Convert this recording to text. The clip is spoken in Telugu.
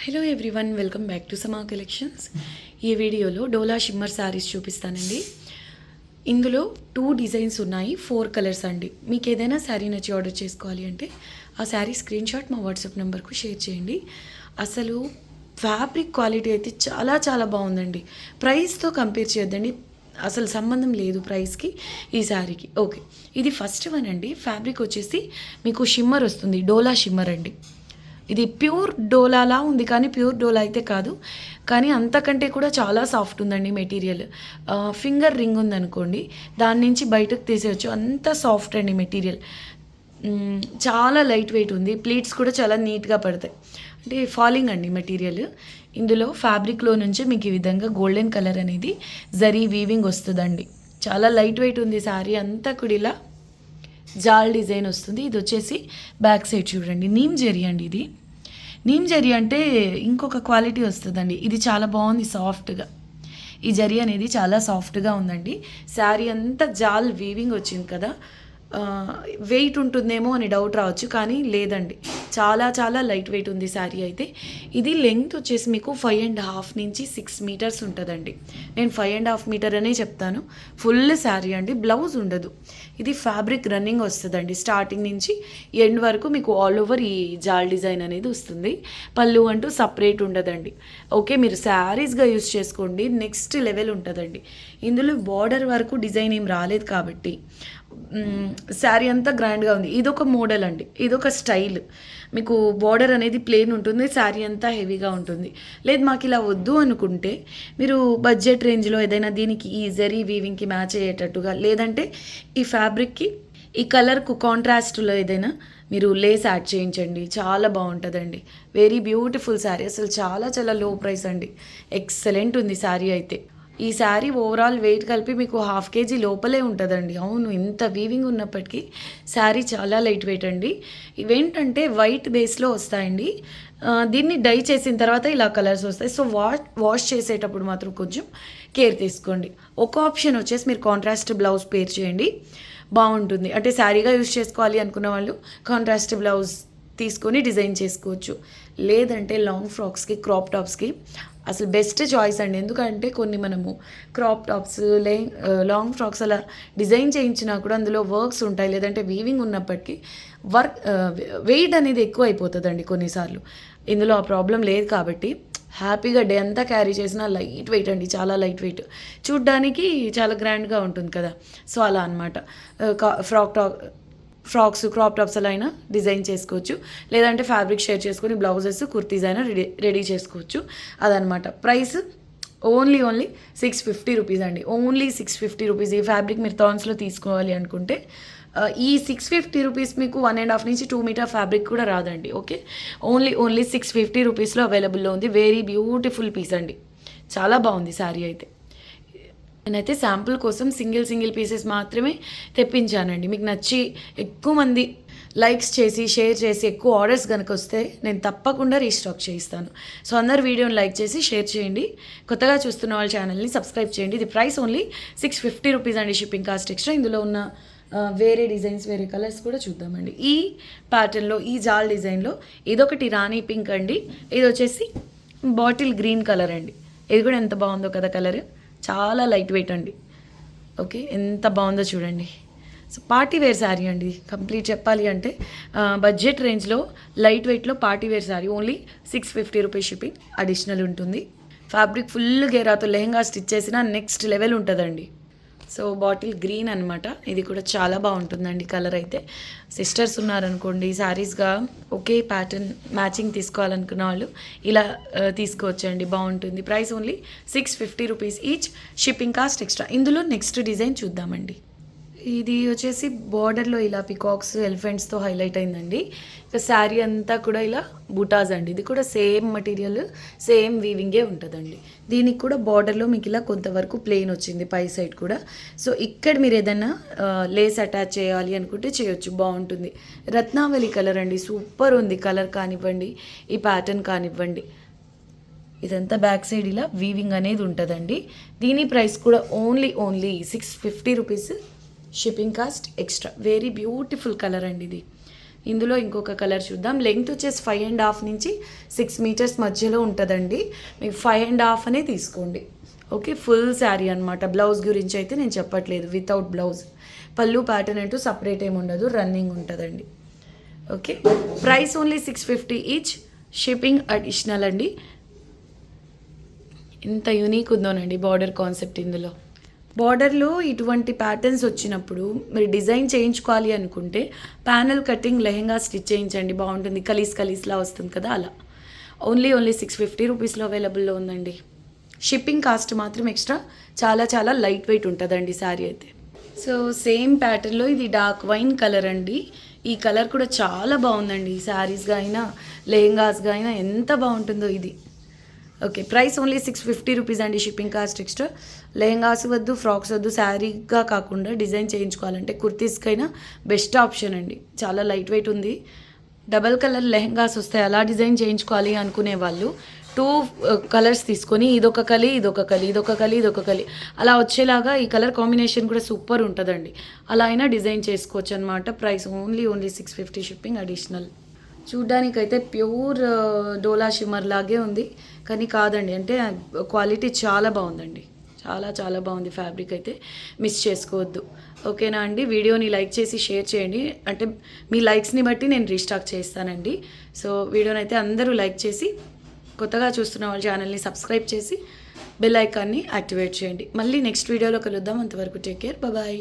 Hello everyone, welcome back to సమా కలెక్షన్స్. ఈ వీడియోలో డోలా షిమ్మర్ శారీస్ చూపిస్తానండి. ఇందులో 2 డిజైన్స్ ఉన్నాయి, 4 కలర్స్ అండి. మీకు ఏదైనా శారీ నచ్చి ఆర్డర్ చేసుకోవాలి అంటే ఆ శారీ స్క్రీన్ షాట్ మా వాట్సాప్ నెంబర్కు షేర్ చేయండి. అసలు ఫ్యాబ్రిక్ క్వాలిటీ అయితే చాలా చాలా బాగుందండి. ప్రైస్తో కంపేర్ చేయొద్దండి, అసలు సంబంధం లేదు ప్రైస్కి ఈ శారీకి. ఓకే, ఇది ఫస్ట్ వన్ అండి. ఫ్యాబ్రిక్ వచ్చేసి మీకు షిమ్మర్ వస్తుంది, డోలా షిమ్మర్ అండి. ఇది ప్యూర్ డోలాలా ఉంది, కానీ ప్యూర్ డోలా అయితే కాదు, కానీ అంతకంటే కూడా చాలా సాఫ్ట్ ఉందండి మెటీరియల్. ఫింగర్ రింగ్ ఉందనుకోండి, దాని నుంచి బయటకు తీసేయచ్చు, అంత సాఫ్ట్ అండి మెటీరియల్. చాలా లైట్ వెయిట్ ఉంది, ప్లీట్స్ కూడా చాలా నీట్గా పడతాయి, అంటే ఫాలింగ్ అండి మెటీరియల్. ఇందులో ఫ్యాబ్రిక్లో నుంచి మీకు ఈ విధంగా గోల్డెన్ కలర్ అనేది జరీ వీవింగ్ వస్తుందండి. చాలా లైట్ వెయిట్ ఉంది శారీ అంతా కూడా. ఇలా జాల్ డిజైన్ వస్తుంది. ఇది వచ్చేసి బ్యాక్ సైడ్ చూడండి, నీమ్ జరీ అండి. ఇది నీమ్ జరీ అంటే ఇంకొక క్వాలిటీ వస్తుందండి. ఇది చాలా బాగుంది సాఫ్ట్గా. ఈ జరీ అనేది చాలా సాఫ్ట్గా ఉందండి. శారీ అంతా జాల్ వీవింగ్ వచ్చింది కదా, వెయిట్ ఉంటుందేమో అని డౌట్ రావచ్చు, కానీ లేదండి, చాలా చాలా లైట్ వెయిట్ ఉంది శారీ అయితే. ఇది లెంగ్త్ వచ్చేసి మీకు 5.5 నుంచి 6 మీటర్స్ ఉంటుందండి. నేను 5.5 మీటర్ అనే చెప్తాను. ఫుల్ శారీ అండి, బ్లౌజ్ ఉండదు. ఇది ఫ్యాబ్రిక్ రన్నింగ్ వస్తుందండి, స్టార్టింగ్ నుంచి ఎండ్ వరకు మీకు ఆల్ ఓవర్ ఈ జాల్ డిజైన్ అనేది వస్తుంది. పళ్ళు అంటూ సపరేట్ ఉండదండి. ఓకే, మీరు శారీస్గా యూస్ చేసుకోండి, నెక్స్ట్ లెవెల్ ఉంటుందండి. ఇందులో బార్డర్ వరకు డిజైన్ ఏం రాలేదు కాబట్టి శారీ అంతా గ్రాండ్గా ఉంది. ఇదొక మోడల్ అండి, ఇదొక స్టైల్. మీకు బార్డర్ అనేది ప్లెయిన్ ఉంటుంది, శారీ అంతా హెవీగా ఉంటుంది. లేదు మాకు ఇలా వద్దు అనుకుంటే మీరు బడ్జెట్ రేంజ్లో ఏదైనా దీనికి ఈ జరీ వీవింగ్కి మ్యాచ్ అయ్యేటట్టుగా, లేదంటే ఈ ఫ్యాబ్రిక్కి ఈ కలర్కు కాంట్రాస్ట్లో ఏదైనా మీరు లేస్ యాడ్ చేయించండి, చాలా బాగుంటుందండి. వెరీ బ్యూటిఫుల్ శారీ, అసలు చాలా చాలా లో ప్రైస్ అండి. ఎక్సలెంట్ ఉంది శారీ అయితే. ఈ శారీ ఓవరాల్ వెయిట్ కలిపి మీకు 1/2 kg లోపలే ఉంటుందండి. అవును, ఇంత వీవింగ్ ఉన్నప్పటికీ శారీ చాలా లైట్ వెయిట్ అండి. ఇవేంటంటే వైట్ బేస్లో వస్తాయండి. దీన్ని డై చేసిన తర్వాత ఇలా కలర్స్ వస్తాయి. సో వాష్ చేసేటప్పుడు మాత్రం కొంచెం కేర్ తీసుకోండి. ఒక ఆప్షన్ వచ్చేసి మీరు కాంట్రాస్ట్ బ్లౌజ్ పేర్ చేయండి, బాగుంటుంది. అంటే శారీగా యూజ్ చేసుకోవాలి అనుకున్న వాళ్ళు కాంట్రాస్ట్ బ్లౌజ్ తీసుకొని డిజైన్ చేసుకోవచ్చు. లేదంటే లాంగ్ ఫ్రాక్స్కి, క్రాప్ టాప్స్కి అసలు బెస్ట్ చాయిస్ అండి. ఎందుకంటే కొన్ని మనము క్రాప్ టాప్స్, లాంగ్ ఫ్రాక్స్ అలా డిజైన్ చేయించినా కూడా అందులో వర్క్స్ ఉంటాయి, లేదంటే వీవింగ్ ఉన్నప్పటికీ వెయిట్ అనేది ఎక్కువ అయిపోతుందండి కొన్నిసార్లు. ఇందులో ఆ ప్రాబ్లం లేదు కాబట్టి హ్యాపీగా డే అంతా క్యారీ చేసిన లైట్ వెయిట్ అండి, చాలా లైట్ వెయిట్. చూడ్డానికి చాలా గ్రాండ్గా ఉంటుంది కదా, సో అలా అనమాట. ఫ్రాక్స్, క్రాప్ టాప్స్ అలా అయినా డిజైన్ చేసుకోవచ్చు, లేదంటే ఫ్యాబ్రిక్ షేర్ చేసుకొని బ్లౌజెస్, కుర్తీస్ అయినా రెడీ చేసుకోవచ్చు. అదనమాట. ప్రైస్ ఓన్లీ 650 రూపీస్ అండి, ఓన్లీ 650 రూపీస్. ఈ ఫ్యాబ్రిక్ మీరు థాన్స్లో తీసుకోవాలి అనుకుంటే ఈ 650 రూపీస్ మీకు 1.5 నుంచి 2 మీటర్ ఫ్యాబ్రిక్ కూడా రాదండి. ఓకే, ఓన్లీ 650 రూపీస్లో అవైలబుల్లో ఉంది. వెరీ బ్యూటిఫుల్ పీస్ అండి, చాలా బాగుంది శారీ అయితే. నేనైతే శాంపుల్ కోసం సింగిల్ పీసెస్ మాత్రమే తెప్పించానండి. మీకు నచ్చి ఎక్కువ మంది లైక్స్ చేసి, షేర్ చేసి ఎక్కువ ఆర్డర్స్ కనుక వస్తే నేను తప్పకుండా రీస్టాక్ చేయిస్తాను. సో అందరు వీడియోని లైక్ చేసి షేర్ చేయండి. కొత్తగా చూస్తున్న వాళ్ళ ఛానల్ని సబ్స్క్రైబ్ చేయండి. ఇది ప్రైస్ ఓన్లీ 650 రూపీస్ అండి, షిప్పింగ్ కాస్ట్ ఎక్స్ట్రా. ఇందులో ఉన్న వేరే డిజైన్స్, వేరే కలర్స్ కూడా చూద్దామండి. ఈ ప్యాటర్న్లో, ఈ జాల్ డిజైన్లో ఇదొకటి రాణి పింక్ అండి, ఇది వచ్చేసి బాటిల్ గ్రీన్ కలర్ అండి. ఇది కూడా ఎంత బాగుందో కదా కలర్, చాలా లైట్ వెయిట్ అండి. ఓకే, ఎంత బాగుందో చూడండి. సో పార్టీ వేర్ శారీ అండి, కంప్లీట్ చెప్పాలి అంటే బడ్జెట్ రేంజ్లో లైట్ వెయిట్లో party wear sari. Only 650 rupees shipping additional ఉంటుంది. ఫ్యాబ్రిక్ ఫుల్ గేరాతో లెహంగా స్టిచ్ చేసిన నెక్స్ట్ లెవెల్ ఉంటుందండి. సో బాటిల్ గ్రీన్ అనమాట, ఇది కూడా చాలా బాగుంటుందండి కలర్ అయితే. సిస్టర్స్ ఉన్నారనుకోండి, శారీస్గా ఒకే ప్యాటర్న్ మ్యాచింగ్ తీసుకోవాలనుకున్న వాళ్ళు ఇలా తీసుకోవచ్చండి, బాగుంటుంది. Price only 650 rupees each, shipping cost extra. ఇందులో నెక్స్ట్ డిజైన్ చూద్దామండి. ఇది వచ్చేసి బార్డర్లో ఇలా పికాక్స్, ఎలిఫెంట్స్తో హైలైట్ అయిందండి. ఇక శారీ అంతా కూడా ఇలా బుటాస్ అండి. ఇది కూడా సేమ్ మటీరియల్, సేమ్ వీవింగే ఉంటుందండి. దీనికి కూడా బార్డర్లో మీకు ఇలా కొంతవరకు ప్లెయిన్ వచ్చింది, పై సైడ్ కూడా. సో ఇక్కడ మీరు ఏదైనా లేస్ అటాచ్ చేయాలి అనుకుంటే చేయొచ్చు, బాగుంటుంది. రత్నావళి కలర్ అండి, సూపర్ ఉంది కలర్ కానివ్వండి, ఈ ప్యాటర్న్ కానివ్వండి. ఇదంతా బ్యాక్ సైడ్ ఇలా వీవింగ్ అనేది ఉంటుందండి. దీని ప్రైస్ కూడా only 650 rupees, shipping cost extra. Very beautiful colour అండి ఇది. ఇందులో ఇంకొక కలర్ చూద్దాం. లెంగ్త్ వచ్చేసి 5.5 నుంచి 6 మీటర్స్ మధ్యలో ఉంటుందండి. మీకు 5.5 అనే తీసుకోండి. ఓకే, ఫుల్ శారీ అనమాట. బ్లౌజ్ గురించి అయితే నేను చెప్పట్లేదు, వితౌట్ బ్లౌజ్. పళ్ళు ప్యాటర్న్ అంటూ సపరేట్ ఏమి ఉండదు, రన్నింగ్ ఉంటుందండి. Okay, price only 650 each, shipping additional అండి. ఎంత యూనిక్ ఉందోనండి బార్డర్ కాన్సెప్ట్. ఇందులో బార్డర్లో ఇటువంటి ప్యాటర్న్స్ వచ్చినప్పుడు మీరు డిజైన్ చేయించుకోవాలి అనుకుంటే ప్యానల్ కటింగ్ లెహెంగా స్టిచ్ చేయించండి, బాగుంటుంది. కలీస్లా వస్తుంది కదా, అలా. ఓన్లీ 650 రూపీస్లో అవైలబుల్లో ఉందండి. షిప్పింగ్ కాస్ట్ మాత్రం ఎక్స్ట్రా. చాలా లైట్ వెయిట్ ఉంటుందండి శారీ అయితే. సో సేమ్ ప్యాటర్న్లో ఇది డార్క్ వైన్ కలర్ అండి. ఈ కలర్ కూడా చాలా బాగుందండి. శారీస్గా అయినా లెహెంగాస్గా అయినా ఎంత బాగుంటుందో ఇది. ఓకే, ప్రైస్ ఓన్లీ 650 రూపీస్ అండి, షిప్పింగ్ కాస్ట్ ఎక్స్ట్రా. లెహెంగాస్ వద్దు, ఫ్రాక్స్ వద్దు, శారీగా కాకుండా డిజైన్ చేయించుకోవాలంటే కుర్తీస్కైనా బెస్ట్ ఆప్షన్ అండి. చాలా లైట్ వెయిట్ ఉంది. డబల్ కలర్ లెహెంగాస్ వస్తాయి, అలా డిజైన్ చేయించుకోవాలి అనుకునే వాళ్ళు 2 కలర్స్ తీసుకొని ఇదొక కలి అలా వచ్చేలాగా ఈ కలర్ కాంబినేషన్ కూడా సూపర్ ఉంటుందండి. అలా అయినా డిజైన్ చేసుకోవచ్చు అనమాట. Price only 650, shipping additional. చూడ్డానికైతే ప్యూర్ డోలా షిమ్మర్ లాగే ఉంది, కానీ కాదండి. అంటే క్వాలిటీ చాలా బాగుందండి. చాలా బాగుంది. ఫ్యాబ్రిక్ అయితే మిస్ చేసుకోవద్దు. ఓకేనా అండి? వీడియోని లైక్ చేసి షేర్ చేయండి. అంటే మీ లైక్స్ని బట్టి నేను రీస్టాక్ చేస్తానండి. సో వీడియోని అయితే అందరూ లైక్ చేసి, కొత్తగా చూస్తున్న వాళ్ళ ఛానల్ని సబ్స్క్రైబ్ చేసి బెల్ ఐకాన్ని యాక్టివేట్ చేయండి. మళ్ళీ నెక్స్ట్ వీడియోలో కలుద్దాం. అంతవరకు టేక్ కేర్, బాయ్.